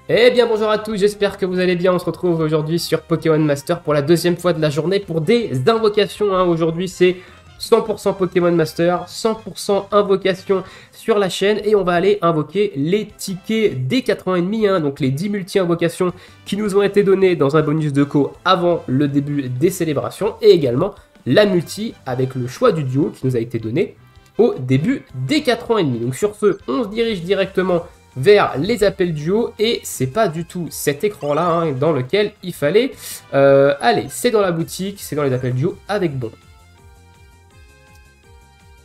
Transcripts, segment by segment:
Eh bien bonjour à tous, j'espère que vous allez bien. On se retrouve aujourd'hui sur Pokémon Master pour la deuxième fois de la journée pour des invocations. Aujourd'hui c'est 100% Pokémon Master, 100% invocation sur la chaîne et on va aller invoquer les tickets des 4 ans et demi, donc les 10 multi-invocations qui nous ont été données dans un bonus de co avant le début des célébrations et également la multi avec le choix du duo qui nous a été donné au début des 4 ans et demi. Donc sur ce, on se dirige directement vers les appels duo et c'est pas du tout cet écran là dans lequel il fallait aller. C'est dans la boutique, c'est dans les appels duo avec bon.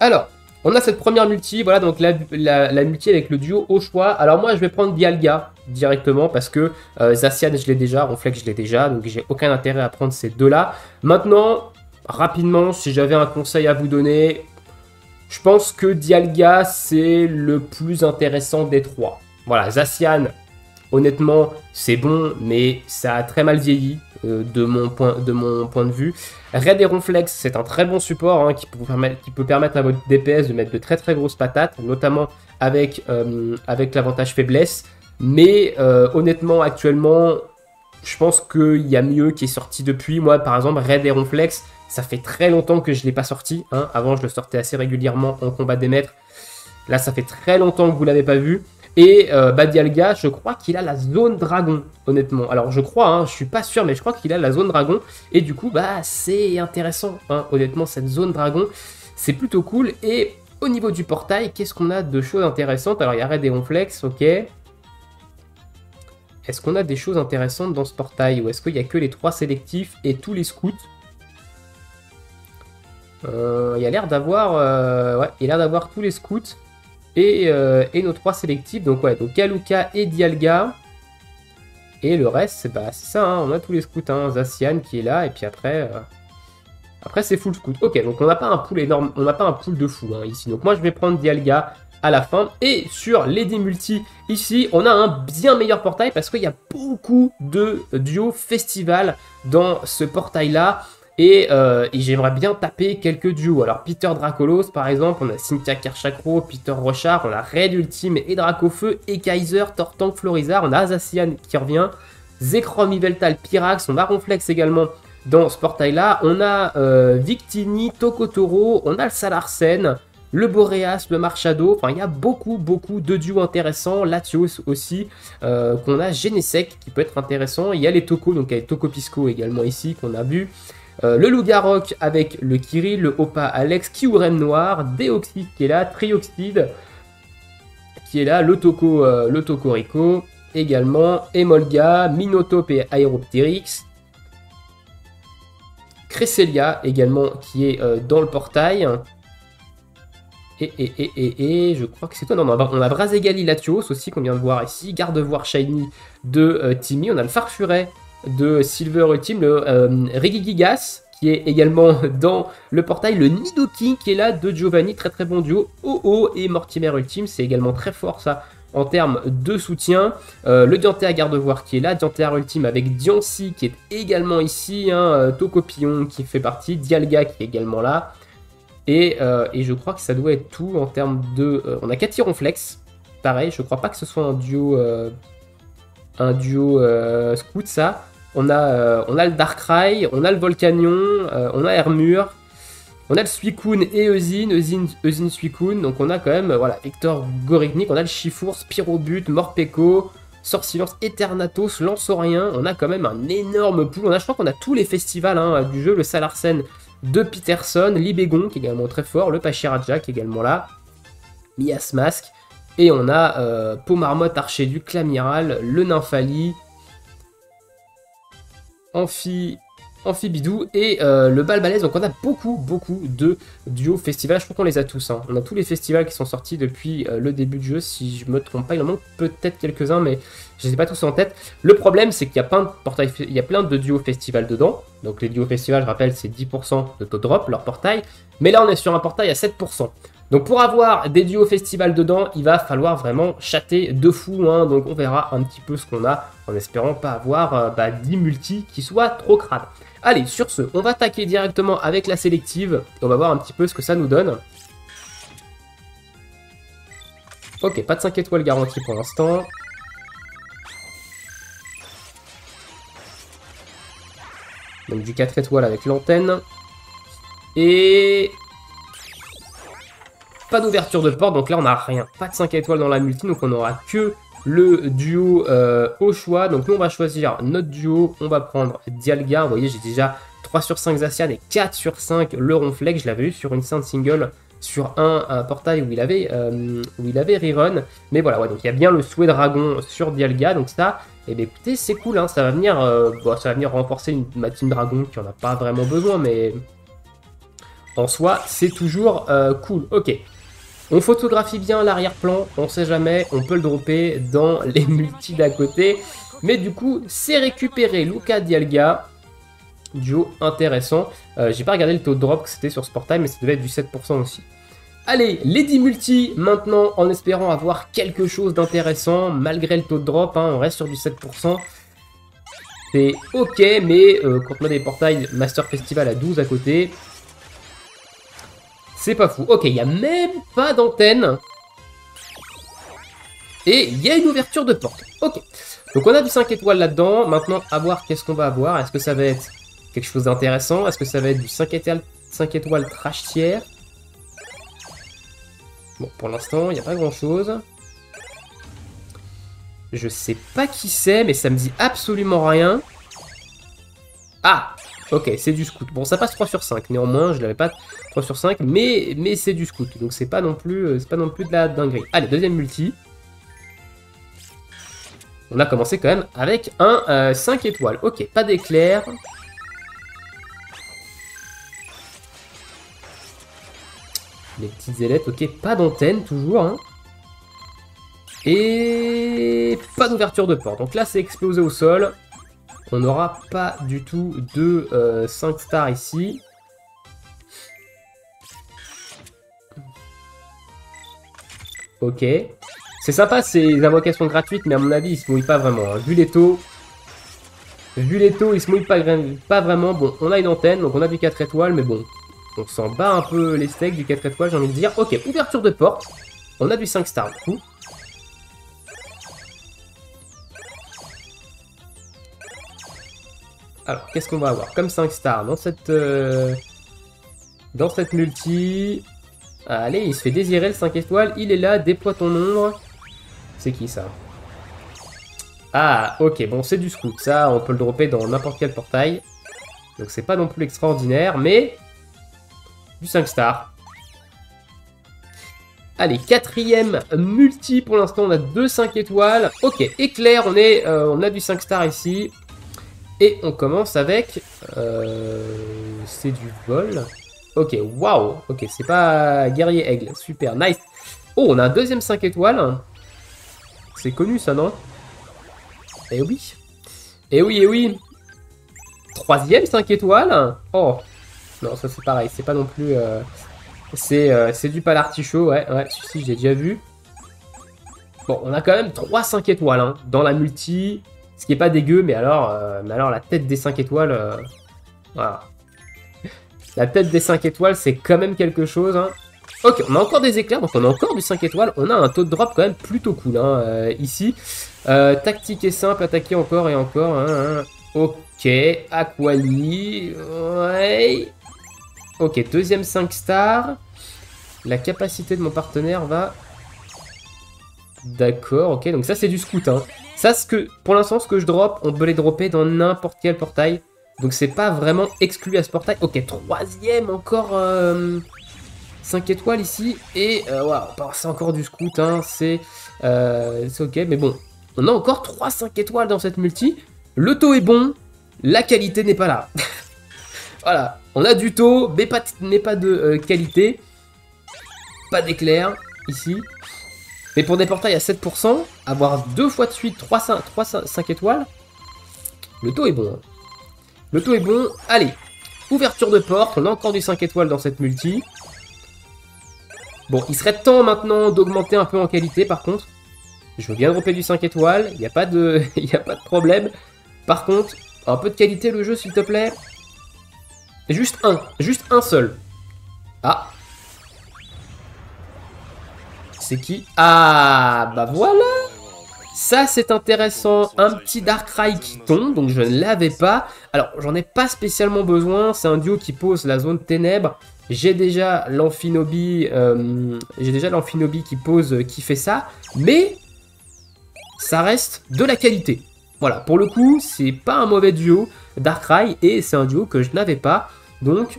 Alors, on a cette première multi, voilà donc la multi avec le duo au choix. Alors moi je vais prendre Dialga directement parce que Zacian je l'ai déjà, Ronflex je l'ai déjà, donc j'ai aucun intérêt à prendre ces deux là. Maintenant, rapidement, si j'avais un conseil à vous donner, je pense que Dialga, c'est le plus intéressant des trois. Voilà, Zacian, honnêtement, c'est bon, mais ça a très mal vieilli de mon point de vue. Raid et Ronflex, c'est un très bon support qui peut permettre à votre DPS de mettre de très très grosses patates, notamment avec l'avantage faiblesse. Mais honnêtement, actuellement, je pense qu'il y a mieux qui est sorti depuis. Moi, par exemple, Raid et Ronflex, ça fait très longtemps que je ne l'ai pas sorti. Avant, je le sortais assez régulièrement en combat des maîtres. Là, ça fait très longtemps que vous ne l'avez pas vu. Et Dialga, je crois qu'il a la zone dragon, honnêtement. Alors, je crois, je ne suis pas sûr, mais je crois qu'il a la zone dragon. Et du coup, c'est intéressant. Honnêtement, cette zone dragon, c'est plutôt cool. Et au niveau du portail, qu'est-ce qu'on a de choses intéressantes? Alors, il y a Raid et Ronflex, ok. Est-ce qu'on a des choses intéressantes dans ce portail? Ou est-ce qu'il n'y a que les 3 sélectifs et tous les scouts? Il y a l'air d'avoir ouais, il y a l'air d'avoir tous les scouts et nos 3 sélectifs. Donc ouais, donc Galuka et Dialga. Et le reste, c'est ça, on a tous les scouts, Zacian qui est là, et puis après c'est full scout. Ok, donc on n'a pas un pool énorme, on n'a pas un pool de fou ici. Donc moi je vais prendre Dialga à la fin. Et sur les 10 multi, ici, on a un bien meilleur portail parce qu'il y a beaucoup de duos festival dans ce portail-là. Et j'aimerais bien taper quelques duos. Alors Peter Dracolos par exemple, on a Cynthia Kerchakro, Peter Rochard, on a Raid Ultime et Dracofeu, et Kaiser, Tortank, Florizard, on a Zacian qui revient, Zekrom, Yveltal, Pyrax, on a Ronflex également dans ce portail-là, on a Victini, Tokotoro, on a le Salarsen, le Boreas, le Marshado, enfin il y a beaucoup de duos intéressants, Latios aussi, qu'on a Genesec qui peut être intéressant, il y a les Toko, donc il y a les Tokopisco également ici qu'on a vu, le Lougarok avec le Kiri, le Opa Alex, Kyurem Noir, Deoxys qui est là, Trioxide qui est là, le Tokorico également, Emolga, Minotape et Aeropteryx, Cresselia également qui est dans le portail. Et je crois que c'est toi. Non, on a Brazegali Latios aussi qu'on vient de voir ici, Gardevoir Shiny de Timmy, on a le Farfuret de Silver Ultime, le Regigigas qui est également dans le portail, le Nidoking qui est là de Giovanni, très bon duo, Oh et Mortimer Ultime, c'est également très fort ça en termes de soutien, le Diantea Gardevoir qui est là, Diantea Ultime avec Diancie qui est également ici, Tokopillon qui fait partie, Dialga qui est également là, et je crois que ça doit être tout en termes de... on a Cathy Ronflex, pareil, je crois pas que ce soit un duo scout ça. On a le Darkrai, on a le Volcanion, on a Hermure, on a le Suicune et Eusine Suicune, donc on a quand même voilà, Hector Gorignik, on a le Chifour, Spirobut, Morpeko, Sorcilance, Eternatos, Lanceorien, on a quand même un énorme pool, je crois qu'on a tous les festivals du jeu, le Salarsen de Peterson, Libégon qui est également très fort, le Pachiraja qui est également là, Miasmask, et on a Pomarmotte, Archéduc, Clamiral, le Nymphali, Amphibidou et le Balbalès. Donc on a beaucoup de duos festivals. Je crois qu'on les a tous. On a tous les festivals qui sont sortis depuis le début du jeu. Si je me trompe pas, il en manque peut-être quelques-uns, mais je ne les ai pas tous en tête. Le problème, c'est qu'il y a plein de duos festivals dedans. Donc les duos festivals, je rappelle, c'est 10% de taux de drop, leur portail. Mais là, on est sur un portail à 7%. Donc pour avoir des duos festival dedans, il va falloir vraiment chatter de fou. Donc on verra un petit peu ce qu'on a, en espérant pas avoir 10 multi qui soient trop crades. Allez, sur ce, on va attaquer directement avec la sélective. On va voir un petit peu ce que ça nous donne. Ok, pas de 5 étoiles garanties pour l'instant. Donc du 4 étoiles avec l'antenne. Et... pas d'ouverture de porte, donc là on n'a rien. Pas de 5 étoiles dans la multi, donc on n'aura que le duo au choix. Donc nous on va choisir notre duo, on va prendre Dialga. Vous voyez, j'ai déjà 3 sur 5 Zacian et 4 sur 5 le Ronflex. Je l'avais eu sur une Sainte Single sur un portail où il avait Rerun. Mais voilà, ouais, donc il y a bien le souhait dragon sur Dialga. Donc ça, eh bien, écoutez, c'est cool, hein, ça va venir renforcer ma team dragon qui en a pas vraiment besoin, mais en soi, c'est toujours cool. Ok. On photographie bien l'arrière-plan, on sait jamais, on peut le dropper dans les multis d'à côté. Mais du coup, c'est récupéré Luca Dialga. Duo intéressant. J'ai pas regardé le taux de drop que c'était sur ce portail, mais ça devait être du 7% aussi. Allez, les 10 multis maintenant, en espérant avoir quelque chose d'intéressant, malgré le taux de drop, hein, on reste sur du 7%. C'est ok, mais quand on a des portails Master Festival à 12 à côté... c'est pas fou. Ok, il n'y a même pas d'antenne. Et il y a une ouverture de porte. Ok. Donc on a du 5 étoiles là-dedans. Maintenant, à voir qu'est-ce qu'on va avoir. Est-ce que ça va être quelque chose d'intéressant? Est-ce que ça va être du 5 étoiles trash tiers? Bon, pour l'instant, il n'y a pas grand-chose. Je sais pas qui c'est, mais ça me dit absolument rien. Ah! Ok, c'est du scout. Bon, ça passe 3 sur 5. Néanmoins, je l'avais pas 3 sur 5, mais c'est du scout. Donc c'est pas non plus de la dinguerie. Allez, deuxième multi. On a commencé quand même avec un 5 étoiles. Ok, pas d'éclair. Les petites ailettes, ok, pas d'antenne toujours. Hein. Et pas d'ouverture de porte. Donc là, c'est explosé au sol. On n'aura pas du tout de 5 stars ici. Ok. C'est sympa ces invocations gratuites, mais à mon avis, ils se mouillent pas vraiment. Hein. Vu les taux, ils se mouillent pas vraiment. Bon, on a une antenne, donc on a du 4 étoiles, mais bon, on s'en bat un peu les steaks du 4 étoiles, j'ai envie de dire. Ok, ouverture de porte. On a du 5 stars du coup. Alors, qu'est-ce qu'on va avoir comme 5 stars dans cette multi? Allez, il se fait désirer le 5 étoiles. Il est là, déploie ton ombre. C'est qui ça? Ah, ok, bon, c'est du scout. Ça, on peut le dropper dans n'importe quel portail. Donc, c'est pas non plus extraordinaire, mais du 5 stars. Allez, quatrième multi. Pour l'instant, on a 2 5 étoiles. Ok, éclair, on a du 5 stars ici. Et on commence avec... c'est du vol. Ok, waouh. Ok, c'est pas guerrier aigle. Super, nice. Oh, on a un deuxième 5 étoiles. C'est connu ça, non? Eh oui. Eh oui, eh oui. Troisième 5 étoiles. Oh. Non, ça c'est pareil. C'est pas non plus... c'est du palartichaut. Ouais, celui-ci, j'ai déjà vu. Bon, on a quand même 3 5 étoiles hein, dans la multi. Ce qui est pas dégueu, mais alors la tête des 5 étoiles... voilà. La tête des 5 étoiles, c'est quand même quelque chose. Hein. Ok, on a encore des éclairs, donc on a encore du 5 étoiles. On a un taux de drop quand même plutôt cool hein, ici. Tactique et simple, attaquer encore et encore. Hein. Ok, Aquali. Ouais. Ok, deuxième 5 stars. La capacité de mon partenaire va... D'accord, ok, donc ça c'est du scout. Hein. Ça, pour l'instant, ce que je drop, on peut les dropper dans n'importe quel portail. Donc c'est pas vraiment exclu à ce portail. Ok, troisième encore 5 étoiles ici. Et waouh, c'est encore du scout. Hein, c'est ok, mais bon. On a encore 3 5 étoiles dans cette multi. Le taux est bon. La qualité n'est pas là. Voilà, on a du taux, mais pas de qualité. Pas d'éclair ici. Mais pour des portails à 7%, avoir 2 fois de suite 5 étoiles, le taux est bon. Hein. Le taux est bon. Allez, ouverture de porte. On a encore du 5 étoiles dans cette multi. Bon, il serait temps maintenant d'augmenter un peu en qualité par contre. Je veux bien dropper du 5 étoiles. Il n'y a pas de problème. Par contre, un peu de qualité le jeu s'il te plaît. Juste un seul. Ah. C'est qui? Ah, bah voilà. Ça, c'est intéressant. Un petit Darkrai qui tombe, donc je ne l'avais pas. Alors, j'en ai pas spécialement besoin. C'est un duo qui pose la zone ténèbres. J'ai déjà l'Amphinobi qui fait ça. Mais ça reste de la qualité. Voilà, pour le coup, c'est pas un mauvais duo Darkrai. Et c'est un duo que je n'avais pas. Donc,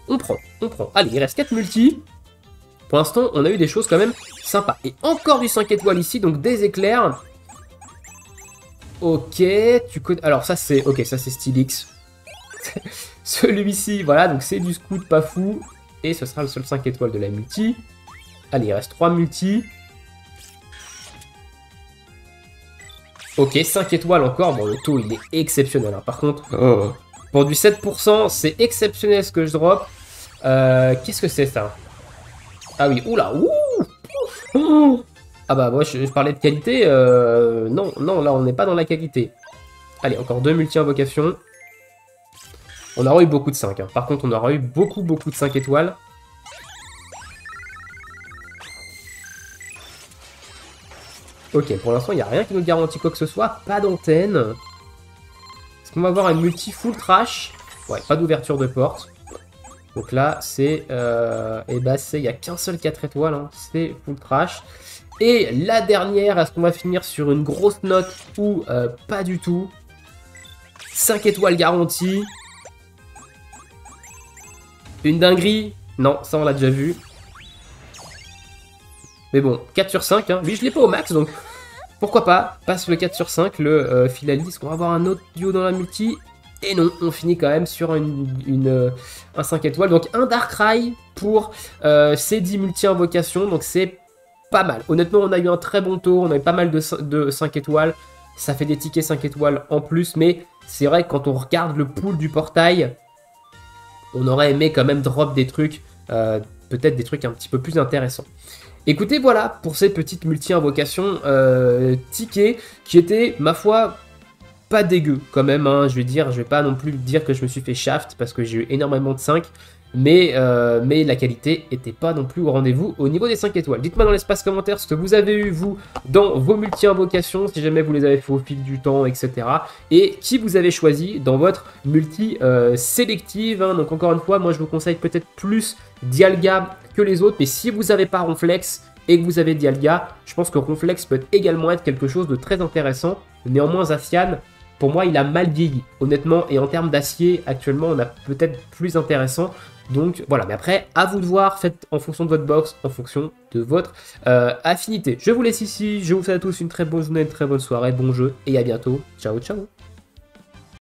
on prend. Allez, il reste 4 multis. Pour l'instant, on a eu des choses quand même sympas. Et encore du 5 étoiles ici, donc des éclairs. Ok, tu connais... Alors ça c'est... Ok, ça c'est Stylix. Celui-ci, voilà, donc c'est du scout pas fou. Et ce sera le seul 5 étoiles de la multi. Allez, il reste 3 multis. Ok, 5 étoiles encore. Bon, le taux, il est exceptionnel. Hein. Par contre, pour du 7%, c'est exceptionnel ce que je drop. Qu'est-ce que c'est ça? Ah oui, oula, ouh. Ah bah moi je parlais de qualité, non, là on n'est pas dans la qualité. Allez, encore 2 multi-invocations. On aura eu beaucoup de 5, hein. Par contre on aura eu beaucoup de 5 étoiles. Ok, pour l'instant il n'y a rien qui nous garantit quoi que ce soit, pas d'antenne. Est-ce qu'on va avoir un multi full trash? Ouais, pas d'ouverture de porte. Donc là, c'est... il n'y a qu'un seul 4 étoiles, hein, c'est full trash. Et la dernière, est-ce qu'on va finir sur une grosse note ou pas du tout? 5 étoiles garanties. Une dinguerie? Non, ça on l'a déjà vu. Mais bon, 4 sur 5, hein. Lui je l'ai pas au max, donc pourquoi pas. Passe le 4 sur 5, le Philalie. Est-ce qu'on va avoir un autre duo dans la multi? Et non, on finit quand même sur un 5 étoiles. Donc un Darkrai pour ces 10 multi-invocations. Donc c'est pas mal. Honnêtement, on a eu un très bon tour. On a eu pas mal de 5 étoiles. Ça fait des tickets 5 étoiles en plus. Mais c'est vrai que quand on regarde le pool du portail, on aurait aimé quand même drop des trucs. Peut-être des trucs un petit peu plus intéressants. Écoutez, voilà pour ces petites multi-invocations tickets qui étaient, ma foi... pas dégueu quand même, hein, je vais pas non plus dire que je me suis fait shaft parce que j'ai eu énormément de 5, mais la qualité était pas non plus au rendez-vous au niveau des 5 étoiles. Dites-moi dans l'espace commentaire ce que vous avez eu vous dans vos multi-invocations, si jamais vous les avez fait au fil du temps, etc. Et qui vous avez choisi dans votre multi sélective, hein. Donc encore une fois, moi je vous conseille peut-être plus Dialga que les autres, mais si vous n'avez pas Ronflex et que vous avez Dialga, je pense que Ronflex peut également être quelque chose de très intéressant. Néanmoins, Zacian, pour moi, il a mal vieilli, honnêtement, et en termes d'acier, actuellement, on a peut-être plus intéressant. Donc voilà, mais après, à vous de voir, faites en fonction de votre box, en fonction de votre affinité. Je vous laisse ici, je vous souhaite à tous une très bonne journée, une très bonne soirée, bon jeu, et à bientôt. Ciao, ciao.